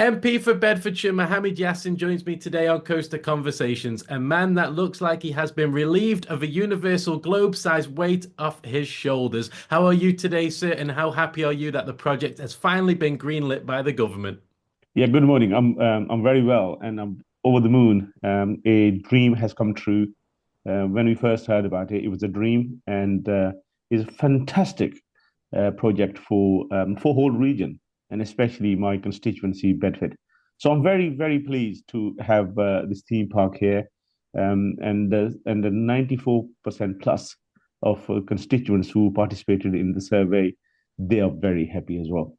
MP for Bedfordshire Mohammad Yasin joins me today on Coaster Conversations, a man that looks like he has been relieved of a universal globe-sized weight off his shoulders. How are you today, sir, and how happy are you that the project has finally been greenlit by the government? Yeah, good morning. I'm very well, and I'm over the moon. A dream has come true. When we first heard about it, it was a dream, and it's a fantastic project for whole region, and especially my constituency, Bedford. So I'm very, very pleased to have this theme park here, and the 94% plus of constituents who participated in the survey, they are very happy as well.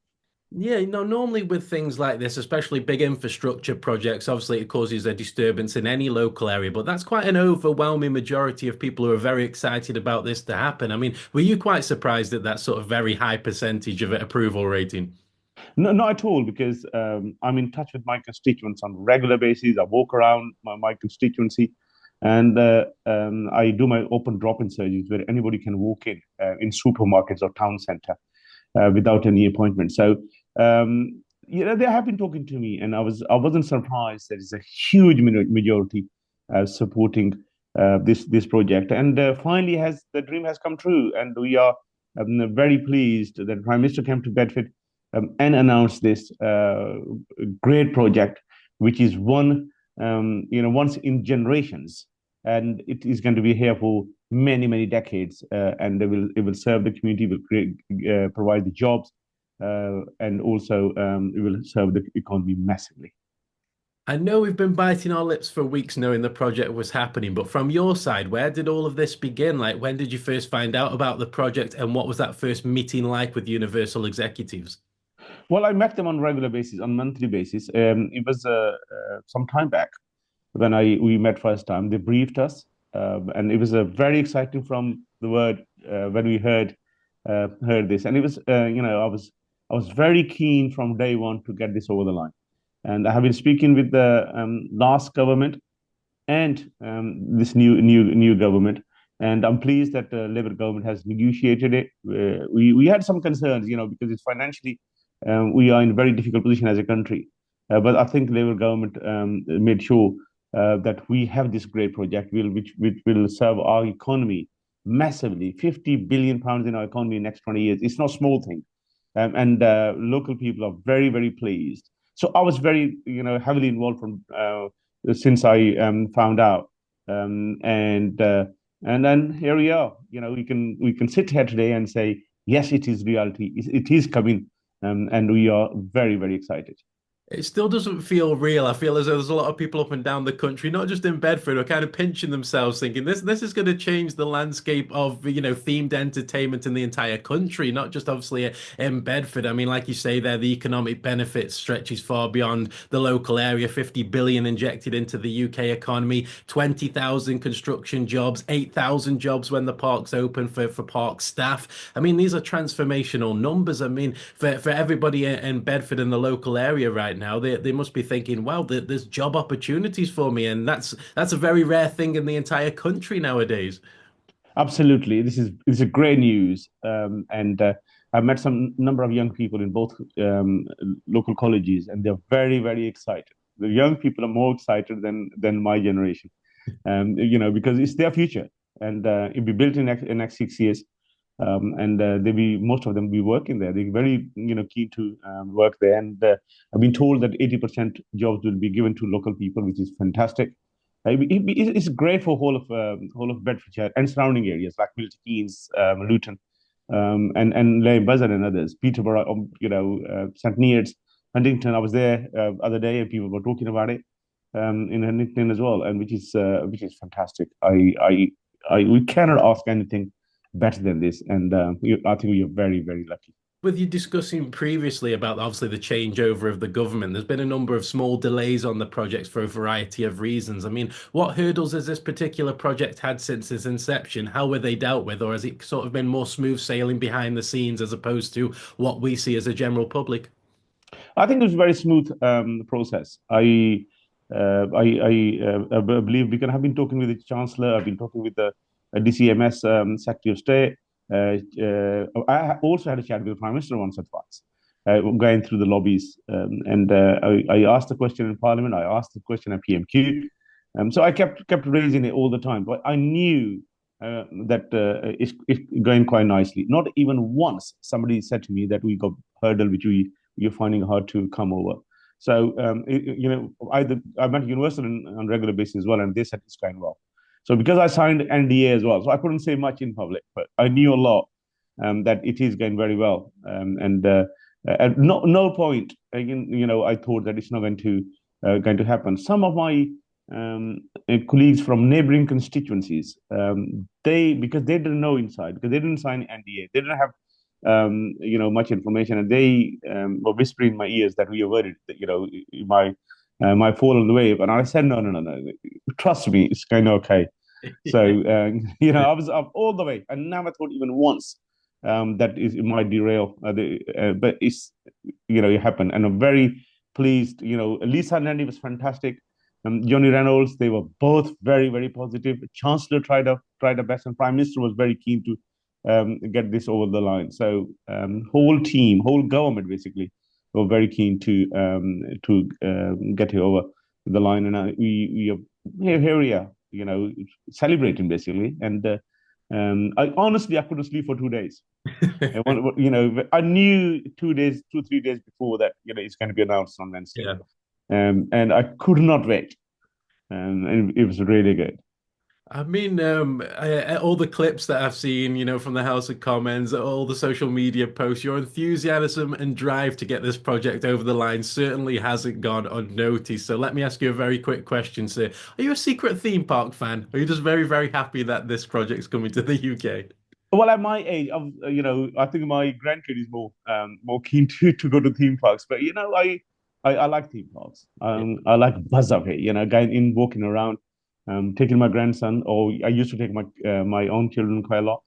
Yeah, normally with things like this, especially big infrastructure projects, obviously it causes a disturbance in any local area, but that's quite an overwhelming majority of people who are very excited about this to happen. I mean, were you quite surprised at that sort of very high percentage of approval rating? No, not at all, because I'm in touch with my constituents on a regular basis. I walk around my constituency, and I do my open drop-in surgeries where anybody can walk in supermarkets or town center without any appointment. So, they have been talking to me, and I wasn't surprised. There is a huge majority supporting this project, and finally, has the dream has come true, and we are very pleased that Prime Minister came to Bedford and announced this great project, which is once in generations, and it is going to be here for many, many decades, and it will serve the community, will provide the jobs, and also it will serve the economy massively. I know we've been biting our lips for weeks knowing the project was happening, but from your side, where did all of this begin? Like, when did you first find out about the project, and what was that first meeting like with Universal executives? Well, I met them on regular basis, on monthly basis. It was some time back when I we met first time. They briefed us, and it was very exciting from the word when we heard this, and it was I was very keen from day one to get this over the line, and I have been speaking with the last government and this new government, and I'm pleased that the Labour government has negotiated it. We had some concerns, because it's financially we are in a very difficult position as a country, but I think Labour government made sure that we have this great project which will serve our economy massively. 50 billion pounds in our economy in the next 20 years. It's not a small thing, and local people are very, very pleased. So I was very, heavily involved from since I found out, and then here we are. We can sit here today and say yes, it is reality. It is coming, and we are very, very excited. It still doesn't feel real. I feel as though there's a lot of people up and down the country, not just in Bedford, who are kind of pinching themselves, thinking this is going to change the landscape of themed entertainment in the entire country, not just obviously in Bedford. I mean, like you say there, the economic benefit stretches far beyond the local area. 50 billion injected into the UK economy, 20,000 construction jobs, 8,000 jobs when the park's open for park staff. I mean, these are transformational numbers. I mean, for everybody in Bedford and the local area right now, they must be thinking, wow, there's job opportunities for me, and that's a very rare thing in the entire country nowadays. Absolutely, this is great news, and I've met some number of young people in both local colleges, and they're very, very excited. The young people are more excited than my generation, because it's their future, and it'll be built in next 6 years, and they be most of them be working there. They're very, keen to work there, and I've been told that 80% jobs will be given to local people, which is fantastic. It's great for whole of Bedfordshire and surrounding areas like Milton Keynes, Luton, and Leigh Buzzard and others, Peterborough, St Neots, Huntington. I was there other day, and people were talking about it in Huntington as well, and which is fantastic. We cannot ask anything better than this, and I think we are very, very lucky. With you discussing previously about obviously the changeover of the government, there's been a number of small delays on the projects for a variety of reasons. I mean, what hurdles has this particular project had since its inception? How were they dealt with, or has it sort of been more smooth sailing behind the scenes as opposed to what we see as a general public? I think it was a very smooth process. I believe we can have been talking with the Chancellor. I've been talking with the DCMS Secretary of State. I also had a chat with the Prime Minister once or twice. going through the lobbies. And I asked the question in Parliament. I asked the question at PMQ. So I kept raising it all the time. But I knew that it's going quite nicely. Not even once somebody said to me that we got hurdle which we're finding hard to come over. So I'm at Universal on regular basis as well, and they said it's going well. So because I signed NDA as well, so I couldn't say much in public, but I knew a lot that it is going very well. And At no point, I thought that it's not going to happen. Some of my colleagues from neighboring constituencies, they because they didn't know inside, because they didn't sign NDA, they didn't have much information, and they were whispering in my ears that we are worried that my fall on the wave. And I said, no, trust me, it's going okay. So I was up all the way. I never thought even once that it might derail. But it happened, and I'm very pleased. Lisa Nandy was fantastic. Johnny Reynolds, they were both very, very positive. Chancellor tried her best, and Prime Minister was very keen to get this over the line. So whole team, whole government, basically, were very keen to get it over the line, and we are here we are, celebrating basically. And I couldn't sleep for 2 days. I knew 2 days, 3 days before that, it's going to be announced on Wednesday. Yeah. And I could not wait. And it was really good. I mean, all the clips that I've seen, from the House of Commons, all the social media posts, your enthusiasm and drive to get this project over the line certainly hasn't gone unnoticed. So let me ask you a very quick question, sir. Are you a secret theme park fan? Or are you just very, very happy that this project's coming to the UK? Well, at my age, I think my grandkid is more keen to go to theme parks. But I like theme parks. Yeah. I like buzz of it. Going in, walking around, taking my grandson, or I used to take my own children quite a lot.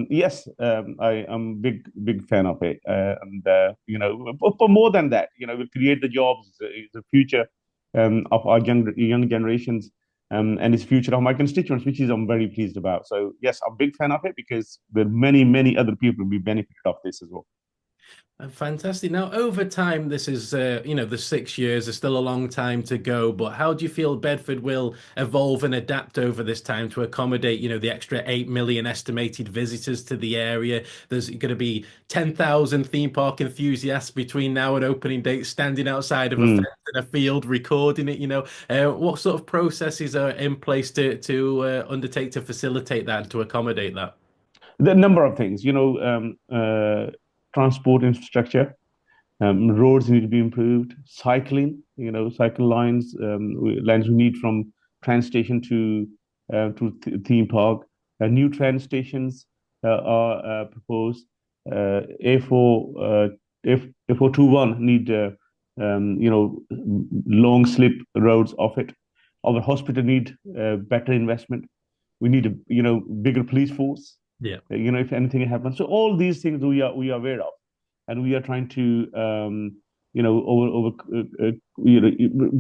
Yes, I am big fan of it, and but more than that, we create the jobs, the future of our young generations, and it's future of my constituents, which is I'm very pleased about. So yes, I'm a big fan of it because there are many other people who will be benefited of this as well. Fantastic. Now, over time, this is, the 6 years is still a long time to go, but how do you feel Bedford will evolve and adapt over this time to accommodate, the extra 8 million estimated visitors to the area? There's going to be 10,000 theme park enthusiasts between now and opening date standing outside of a Mm. fence in a field recording it, what sort of processes are in place to undertake to facilitate that and to accommodate that? The number of things, transport infrastructure. Roads need to be improved. Cycling, cycle lines we need from train station to theme park. New train stations are proposed. A4 A421 need long slip roads of it. Our hospital need better investment. We need a bigger police force. Yeah. If anything happens. So all these things we are aware of, and we are trying to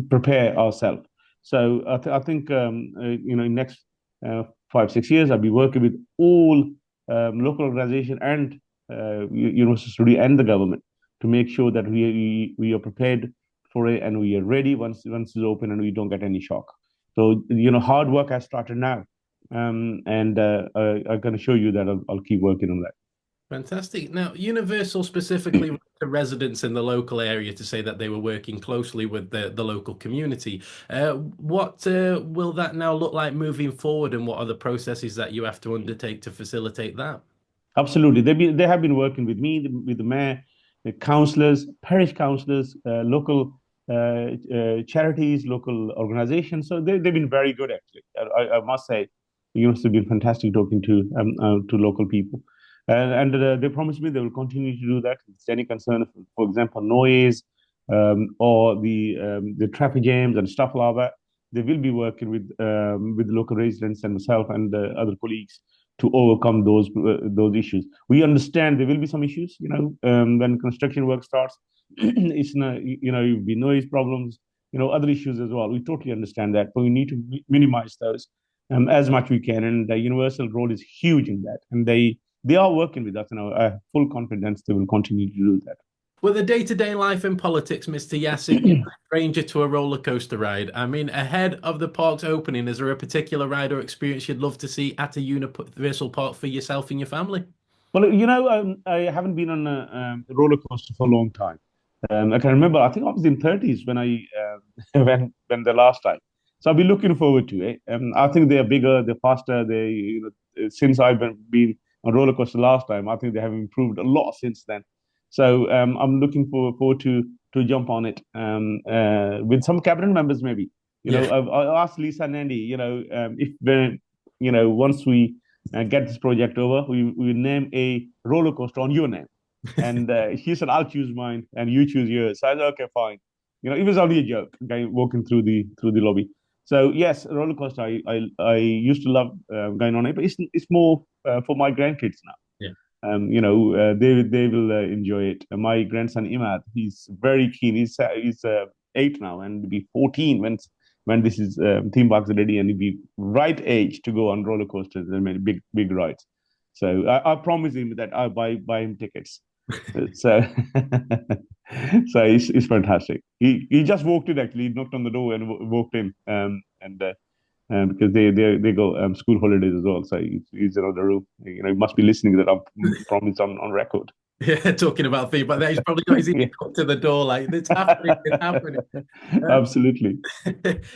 prepare ourselves. So I think in next 5 6 years I'll be working with all local organization and university and the government to make sure that we are prepared for it, and we are ready once it's open, and we don't get any shock. So hard work has started now, and I'm going to show you that I'll keep working on that. Fantastic. Now, Universal specifically wrote to residents in the local area to say that they were working closely with the local community. What will that now look like moving forward, and what are the processes that you have to undertake to facilitate that? Absolutely. They have been working with me, with the mayor, the councillors, parish councillors, local charities, local organizations. So they've been very good, actually. I must say, you must have been fantastic talking to local people. And they promised me they will continue to do that. If there's any concern, for example, noise or the traffic jams and stuff like that, they will be working with local residents and myself and other colleagues to overcome those issues. We understand there will be some issues, when construction work starts. It's not, you'll be noise problems, other issues as well. We totally understand that, but we need to minimize those as much we can. And the universal role is huge in that, and they are working with us, and I have full confidence they will continue to do that. With the day-to-day life in politics, Mr. Yasin, you're a stranger to a roller coaster ride. I mean, ahead of the park's opening, is there a particular ride or experience you'd love to see at a Universal Park for yourself and your family? Well, I haven't been on a roller coaster for a long time. I can remember. I think I was in 30s when I when the last time. So I'll be looking forward to it. I think they're bigger, they're faster. Since I've been on roller coaster last time, I think they have improved a lot since then. So I'm looking forward to jump on it with some cabinet members maybe. Yeah. I asked Lisa and Andy. If when once we get this project over, we name a roller coaster on your name. And he said, I'll choose mine and you choose yours. So I said, okay, fine. It was only a joke, walking through the lobby. So yes, roller coaster. I used to love going on it, but it's more for my grandkids now. Yeah. They will enjoy it. My grandson Imad, he's very keen. He's 8 now, and will be 14 when this is theme parks are ready, and he'll be right age to go on roller coasters and many big rides. So I promise him that I'll buy him tickets. So so it's fantastic. He just walked in actually. He knocked on the door and walked in. And Because they go school holidays as well. So he's in the room. He must be listening that I'm promised on record. Yeah, talking about theme, but he's probably got his ear Yeah, up to the door, like it's happening, it's happening. Uh, absolutely.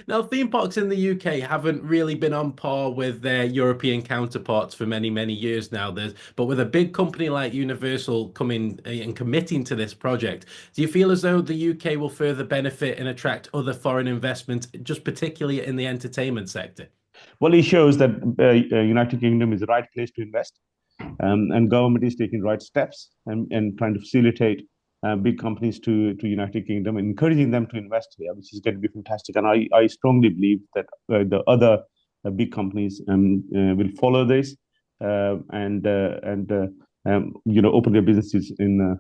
Now, theme parks in the UK haven't really been on par with their European counterparts for many, many years now. But with a big company like Universal coming and committing to this project, do you feel as though the UK will further benefit and attract other foreign investment, just particularly in the entertainment sector? Well, it shows that United Kingdom is the right place to invest, and government is taking right steps and trying to facilitate big companies to United Kingdom, encouraging them to invest here, which is going to be fantastic. And I strongly believe that the other big companies will follow this and open their businesses in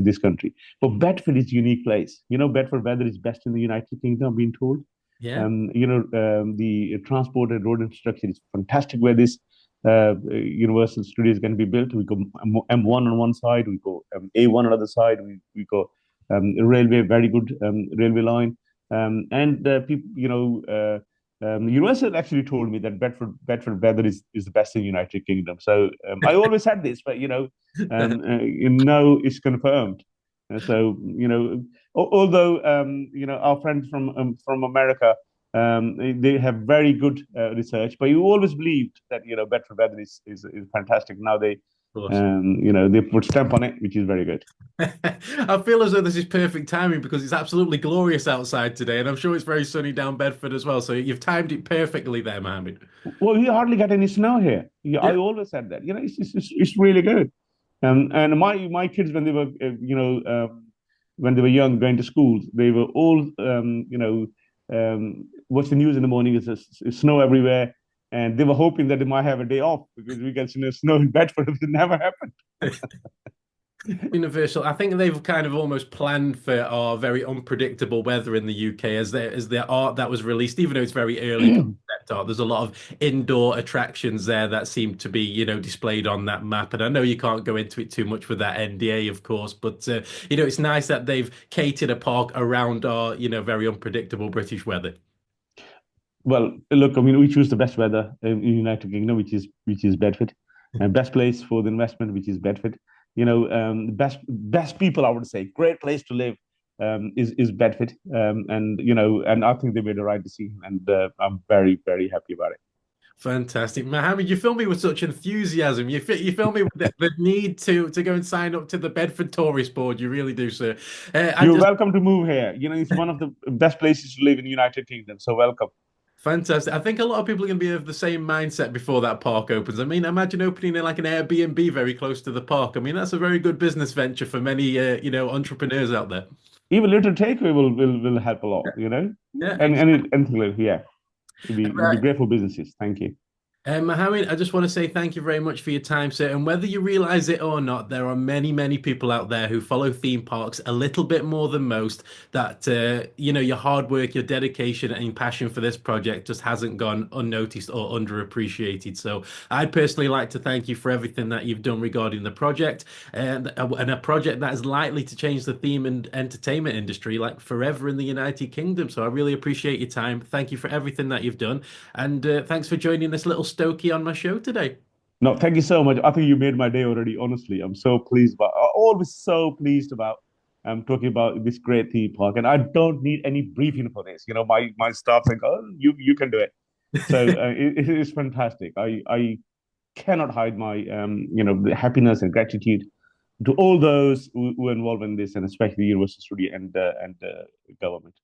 this country. But Bedford is a unique place. Bedford weather is best in the United Kingdom, I've been told. Yeah. The transport and road infrastructure is fantastic where this Universal Studio is going to be built. We go M1 on one side, we go A1 on the other side, we go railway, very good railway line. And people, Universal actually told me that Bedford weather is the best in the United Kingdom. So I always said this, but now it's confirmed. So although our friends from America, they have very good research, but you always believed that Bedford weather is fantastic. Now they put stamp on it, which is very good. I feel as though this is perfect timing because it's absolutely glorious outside today, and I'm sure it's very sunny down Bedford as well. So you've timed it perfectly there, Mohammed. Well, we hardly get any snow here. Yeah. I always said that. It's really good. And my kids, when they were when they were young, going to school, they were all watch the news in the morning. It's snow everywhere, and they were hoping that they might have a day off because we get snow in Bedford. It never happened. Universal, I think they've kind of almost planned for our very unpredictable weather in the UK as their art that was released, even though it's very early concept art. There's a lot of indoor attractions there that seem to be, displayed on that map. And I know you can't go into it too much with that NDA, of course, but it's nice that they've catered a park around our, very unpredictable British weather. Well, look, I mean, we choose the best weather in United Kingdom, which is Bedford, and best place for the investment, which is Bedford. Best people, I would say, great place to live is Bedford, and I think they made the right decision, and I'm very very happy about it. Fantastic, Mohammed. You fill me with such enthusiasm. You fill me with the need to go and sign up to the Bedford Tourist Board. You really do, sir. I You're just welcome to move here. It's one of the best places to live in the United Kingdom. So welcome. Fantastic. I think a lot of people are going to be of the same mindset before that park opens. I mean, imagine opening in like an Airbnb very close to the park. I mean, that's a very good business venture for many, entrepreneurs out there. Even little takeaway will help a lot. Yeah, And exactly. anything like, yeah, it'd be great for businesses. Thank you. Mohammed, I just want to say thank you very much for your time, sir. And whether you realize it or not, there are many, many people out there who follow theme parks a little bit more than most. That your hard work, your dedication, and passion for this project just hasn't gone unnoticed or underappreciated. So I'd personally like to thank you for everything that you've done regarding the project, and a project that is likely to change the theme and entertainment industry like forever in the United Kingdom. So I really appreciate your time. Thank you for everything that you've done. And thanks for joining this little Stokey on my show today. No, thank you so much. I think you made my day already. Honestly, I'm so pleased about. Always so pleased about talking about this great theme park, and I don't need any briefing for this. My staff think, oh, you can do it. So it is fantastic. I cannot hide my the happiness and gratitude to all those who are involved in this, and especially the university and government.